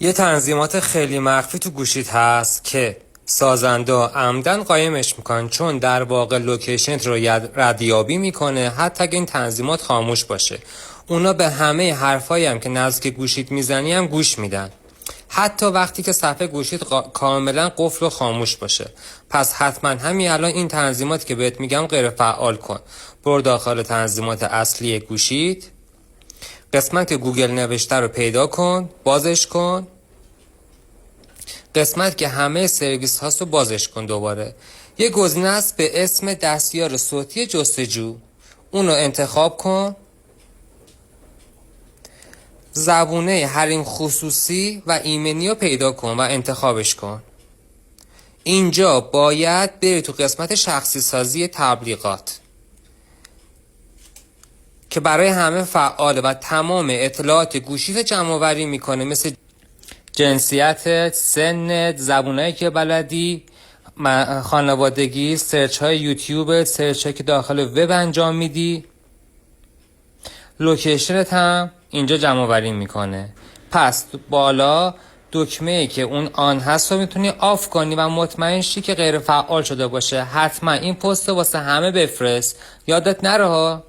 یه تنظیمات خیلی مخفی تو گوشیت هست که سازنده عمدن قایمش میکنن، چون در واقع لوکیشنت رو ردیابی میکنه حتی اگه این تنظیمات خاموش باشه. اونا به همه حرفایی هم که نزدیک گوشیت میزنی هم گوش میدن، حتی وقتی که صفحه گوشیت کاملا قفل و خاموش باشه. پس حتما همین الان این تنظیماتی که بهت میگم غیر فعال کن. برو داخل تنظیمات اصلی گوشیت، قسمت گوگل نوشته رو پیدا کن، بازش کن. قسمت که همه سرویس هاست رو بازش کن. دوباره یه گزینه است به اسم دستیار صوتی جستجو، اونو انتخاب کن. زبونه حریم خصوصی و ایمنی رو پیدا کن و انتخابش کن. اینجا باید بری تو قسمت شخصی سازی تبلیغات که برای همه فعاله و تمام اطلاعات گوشیت جمع آوری میکنه، مثل جنسیت، سنت، زبونایی که بلدی، خانوادگی، سرچ های یوتیوب، سرچ هایی که داخل وب انجام میدی، لوکیشنت هم اینجا جمع آوری میکنه. پس بالا دکمه‌ای که اون آن هست رو میتونی آف کنی و مطمئن شی که غیر فعال شده باشه. حتما این پست واسه همه بفرست، یادت نره ها.